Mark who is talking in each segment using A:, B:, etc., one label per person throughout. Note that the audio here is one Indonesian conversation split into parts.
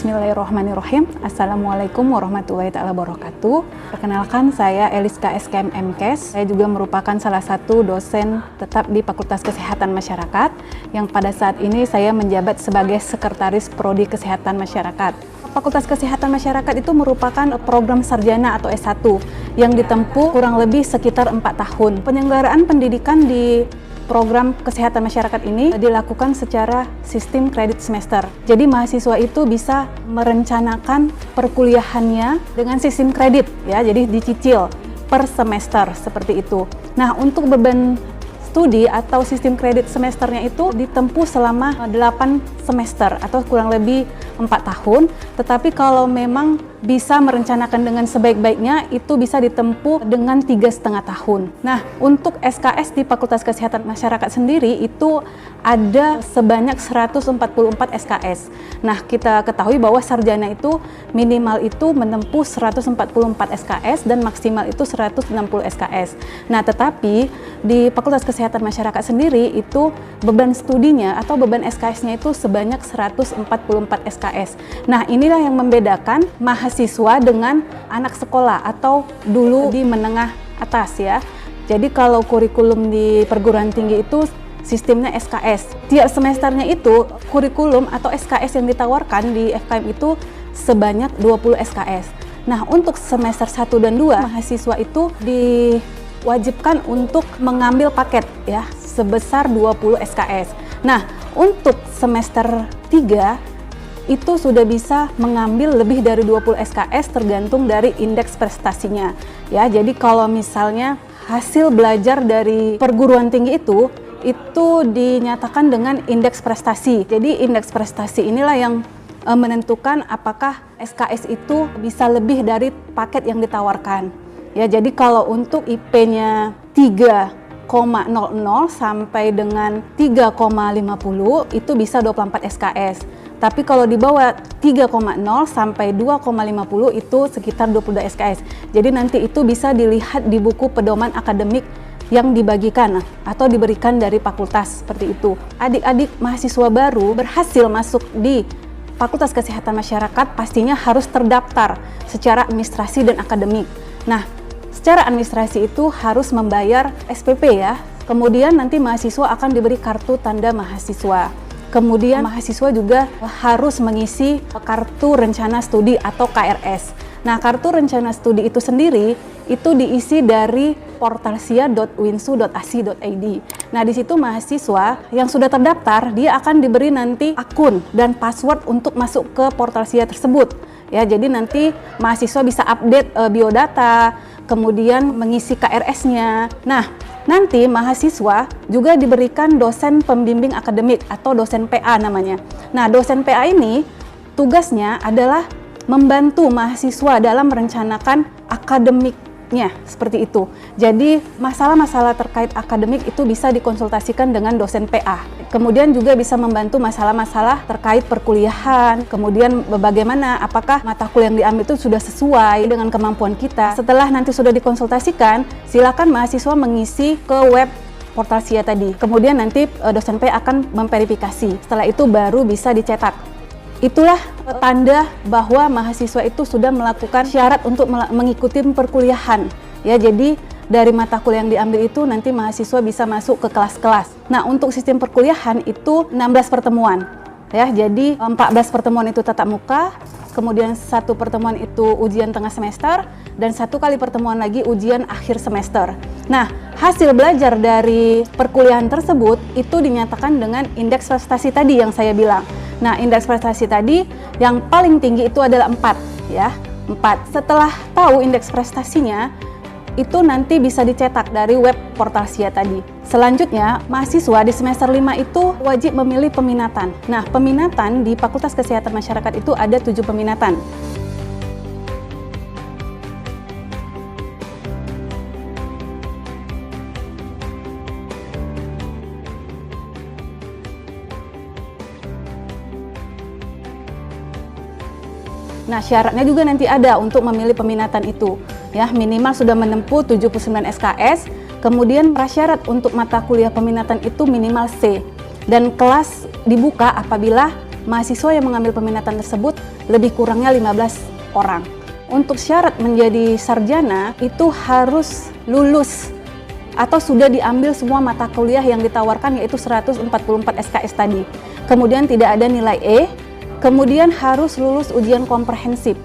A: Bismillahirrahmanirrahim. Assalamualaikum warahmatullahi wabarakatuh. Perkenalkan, saya Eliska SKM MKes. Saya juga merupakan salah satu dosen tetap di Fakultas Kesehatan Masyarakat yang pada saat ini saya menjabat sebagai Sekretaris Prodi Kesehatan Masyarakat. Fakultas Kesehatan Masyarakat itu merupakan program sarjana atau S1 yang ditempuh kurang lebih sekitar 4 tahun. Penyelenggaraan pendidikan di program kesehatan masyarakat ini dilakukan secara sistem kredit semester. Jadi mahasiswa itu bisa merencanakan perkuliahannya dengan sistem kredit ya, jadi dicicil per semester seperti itu. Nah, untuk beban studi atau sistem kredit semesternya itu ditempuh selama 8 semester atau kurang lebih 4 tahun, tetapi kalau memang bisa merencanakan dengan sebaik-baiknya itu bisa ditempuh dengan 3,5 tahun. Nah, untuk SKS di Fakultas Kesehatan Masyarakat sendiri itu ada sebanyak 144 SKS. Nah, kita ketahui bahwa sarjana itu minimal itu menempuh 144 SKS dan maksimal itu 160 SKS. Nah, tetapi di Fakultas Kesehatan Masyarakat sendiri itu beban studinya atau beban SKS-nya itu sebanyak 144 SKS. Nah, inilah yang membedakan mahasiswa dengan anak sekolah atau dulu di menengah atas ya. Jadi kalau kurikulum di perguruan tinggi itu sistemnya SKS. Tiap semesternya itu kurikulum atau SKS yang ditawarkan di FKM itu sebanyak 20 SKS. Nah, untuk semester 1 dan 2 mahasiswa itu diwajibkan untuk mengambil paket ya sebesar 20 SKS. Nah, untuk semester 3 itu sudah bisa mengambil lebih dari 20 SKS tergantung dari indeks prestasinya. Ya, jadi kalau misalnya hasil belajar dari perguruan tinggi itu dinyatakan dengan indeks prestasi. Jadi indeks prestasi inilah yang menentukan apakah SKS itu bisa lebih dari paket yang ditawarkan. Ya, jadi kalau untuk IP-nya 3,00 sampai dengan 3,50 itu bisa 24 SKS. Tapi kalau di bawah 3,0 sampai 2,50 itu sekitar 22 SKS. Jadi nanti itu bisa dilihat di buku pedoman akademik yang dibagikan atau diberikan dari fakultas seperti itu. Adik-adik mahasiswa baru berhasil masuk di Fakultas Kesehatan Masyarakat pastinya harus terdaftar secara administrasi dan akademik. Nah, secara administrasi itu harus membayar SPP ya. Kemudian nanti mahasiswa akan diberi kartu tanda mahasiswa. Kemudian mahasiswa juga harus mengisi kartu rencana studi atau KRS. Nah, kartu rencana studi itu sendiri itu diisi dari portalsia.winsu.ac.id. Nah, di situ mahasiswa yang sudah terdaftar dia akan diberi nanti akun dan password untuk masuk ke Portalsia tersebut. Ya, jadi nanti mahasiswa bisa update biodata, kemudian mengisi KRS-nya. Nah, nanti mahasiswa juga diberikan dosen pembimbing akademik atau dosen PA namanya. Nah, dosen PA ini tugasnya adalah membantu mahasiswa dalam merencanakan akademiknya seperti itu. Jadi masalah-masalah terkait akademik itu bisa dikonsultasikan dengan dosen PA. Kemudian juga bisa membantu masalah-masalah terkait perkuliahan, kemudian bagaimana apakah mata kuliah yang diambil itu sudah sesuai dengan kemampuan kita. Setelah nanti sudah dikonsultasikan, silakan mahasiswa mengisi ke web Portalsia tadi. Kemudian nanti dosen PA akan memverifikasi. Setelah itu baru bisa dicetak. Itulah tanda bahwa mahasiswa itu sudah melakukan syarat untuk mengikuti perkuliahan. Ya, jadi dari mata kuliah yang diambil itu nanti mahasiswa bisa masuk ke kelas-kelas. Nah, untuk sistem perkuliahan itu 16 pertemuan. Ya, jadi 14 pertemuan itu tatap muka, kemudian 1 pertemuan itu ujian tengah semester, dan 1 kali pertemuan lagi ujian akhir semester. Nah, hasil belajar dari perkuliahan tersebut itu dinyatakan dengan indeks prestasi tadi yang saya bilang. Nah, indeks prestasi tadi yang paling tinggi itu adalah 4 ya, 4. Setelah tahu indeks prestasinya, itu nanti bisa dicetak dari web Portalsia tadi. Selanjutnya, mahasiswa di semester 5 itu wajib memilih peminatan. Nah, peminatan di Fakultas Kesehatan Masyarakat itu ada 7 peminatan. Nah, syaratnya juga nanti ada untuk memilih peminatan itu. Ya, minimal sudah menempuh 79 SKS, kemudian prasyarat untuk mata kuliah peminatan itu minimal C. Dan kelas dibuka apabila mahasiswa yang mengambil peminatan tersebut lebih kurangnya 15 orang. Untuk syarat menjadi sarjana itu harus lulus atau sudah diambil semua mata kuliah yang ditawarkan, yaitu 144 SKS tadi. Kemudian tidak ada nilai E, kemudian harus lulus ujian komprehensif,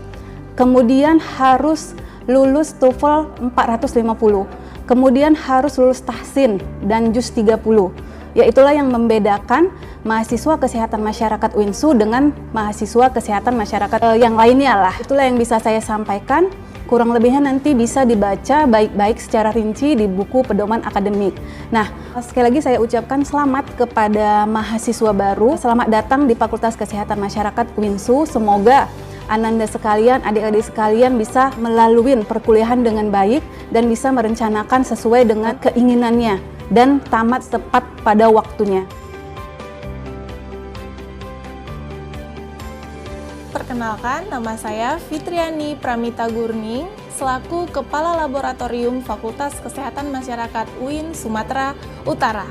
A: kemudian harus lulus TOEFL 450, kemudian harus lulus tahsin dan JUS 30. Yaitulah yang membedakan mahasiswa kesehatan masyarakat UINSU dengan mahasiswa kesehatan masyarakat yang lainnya lah. Itulah yang bisa saya sampaikan. Kurang lebihnya nanti bisa dibaca baik-baik secara rinci di buku pedoman akademik. Nah, sekali lagi saya ucapkan selamat kepada mahasiswa baru. Selamat datang di Fakultas Kesehatan Masyarakat UINSU. Semoga Ananda sekalian, adik-adik sekalian bisa melalui perkuliahan dengan baik dan bisa merencanakan sesuai dengan keinginannya dan tamat tepat pada waktunya.
B: Perkenalkan, nama saya Fitriani Pramita Gurning, selaku Kepala Laboratorium Fakultas Kesehatan Masyarakat UIN Sumatera Utara.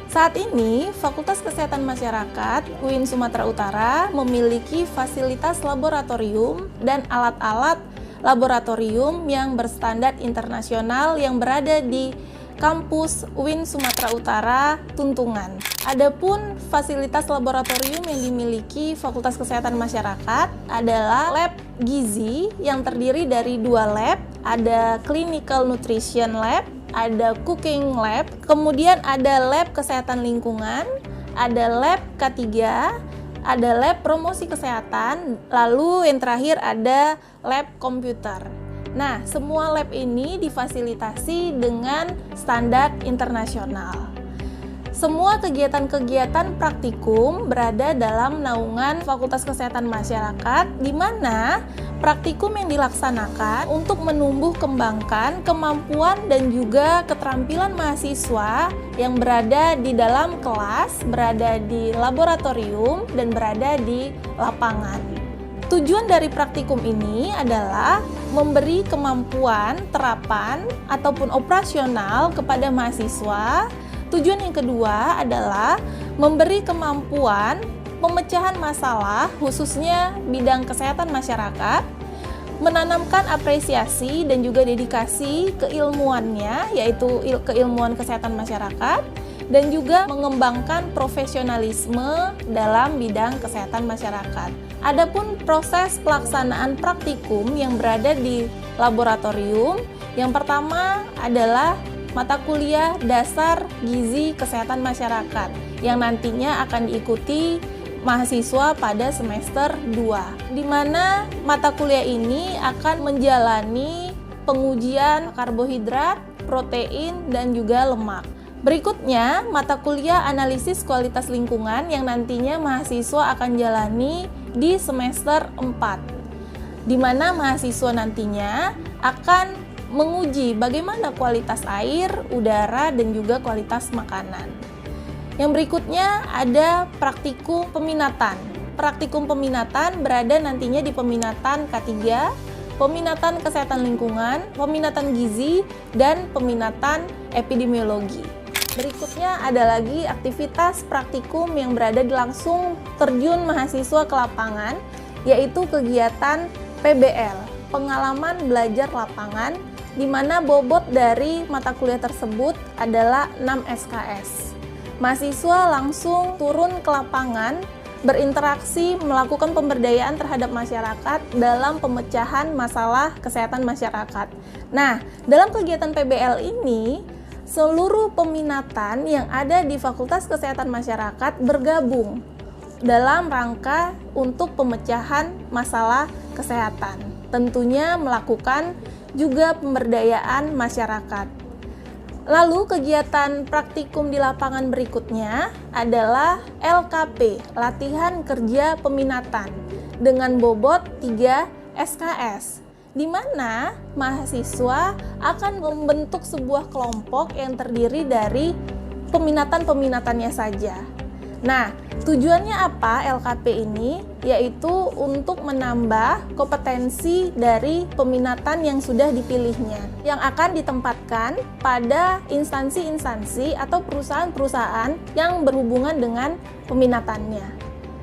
B: Saat ini, Fakultas Kesehatan Masyarakat UIN Sumatera Utara memiliki fasilitas laboratorium dan alat-alat laboratorium yang berstandar internasional yang berada di kampus UIN Sumatera Utara, Tuntungan. Adapun fasilitas laboratorium yang dimiliki Fakultas Kesehatan Masyarakat adalah lab gizi yang terdiri dari 2 lab, ada Clinical Nutrition Lab, ada Cooking Lab, kemudian ada lab kesehatan lingkungan, ada lab K3, ada lab promosi kesehatan, lalu yang terakhir ada lab komputer. Nah, semua lab ini difasilitasi dengan standar internasional. Semua kegiatan-kegiatan praktikum berada dalam naungan Fakultas Kesehatan Masyarakat, di mana praktikum yang dilaksanakan untuk menumbuh kembangkan kemampuan dan juga keterampilan mahasiswa yang berada di dalam kelas, berada di laboratorium, dan berada di lapangan. Tujuan dari praktikum ini adalah memberi kemampuan terapan ataupun operasional kepada mahasiswa. Tujuan yang kedua adalah memberi kemampuan pemecahan masalah, khususnya bidang kesehatan masyarakat, menanamkan apresiasi dan juga dedikasi keilmuannya, yaitu keilmuan kesehatan masyarakat, dan juga mengembangkan profesionalisme dalam bidang kesehatan masyarakat. Adapun proses pelaksanaan praktikum yang berada di laboratorium, yang pertama adalah mata kuliah dasar gizi kesehatan masyarakat yang nantinya akan diikuti mahasiswa pada semester 2, di mana mata kuliah ini akan menjalani pengujian karbohidrat, protein, dan juga lemak. Berikutnya, mata kuliah analisis kualitas lingkungan yang nantinya mahasiswa akan jalani di semester 4, di mana mahasiswa nantinya akan menguji bagaimana kualitas air, udara, dan juga kualitas makanan. Yang berikutnya ada praktikum peminatan. Praktikum peminatan berada nantinya di peminatan K3, peminatan kesehatan lingkungan, peminatan gizi, dan peminatan epidemiologi. Berikutnya ada lagi aktivitas praktikum yang berada di langsung terjun mahasiswa ke lapangan, yaitu kegiatan PBL, pengalaman belajar lapangan, di mana bobot dari mata kuliah tersebut adalah 6 SKS. Mahasiswa langsung turun ke lapangan, berinteraksi, melakukan pemberdayaan terhadap masyarakat dalam pemecahan masalah kesehatan masyarakat. Nah, dalam kegiatan PBL ini, seluruh peminatan yang ada di Fakultas Kesehatan Masyarakat bergabung dalam rangka untuk pemecahan masalah kesehatan. Tentunya melakukan juga pemberdayaan masyarakat. Lalu kegiatan praktikum di lapangan berikutnya adalah LKP, latihan kerja peminatan, dengan bobot 3 SKS, di mana mahasiswa akan membentuk sebuah kelompok yang terdiri dari peminatan-peminatannya saja. Nah, tujuannya apa LKP ini? Yaitu untuk menambah kompetensi dari peminatan yang sudah dipilihnya, yang akan ditempatkan pada instansi-instansi atau perusahaan-perusahaan yang berhubungan dengan peminatannya.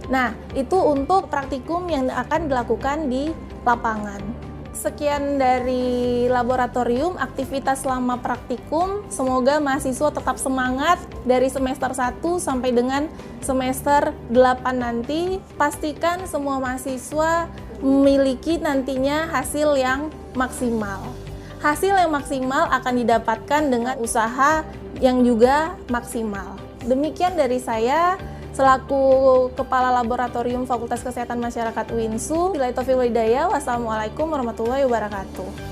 B: Nah, itu untuk praktikum yang akan dilakukan di lapangan. Sekian dari laboratorium, aktivitas selama praktikum. Semoga mahasiswa tetap semangat dari semester 1 sampai dengan semester 8 nanti. Pastikan semua mahasiswa memiliki nantinya hasil yang maksimal. Hasil yang maksimal akan didapatkan dengan usaha yang juga maksimal. Demikian dari saya selaku Kepala Laboratorium Fakultas Kesehatan Masyarakat UINSU. Wassalamualaikum warahmatullahi wabarakatuh.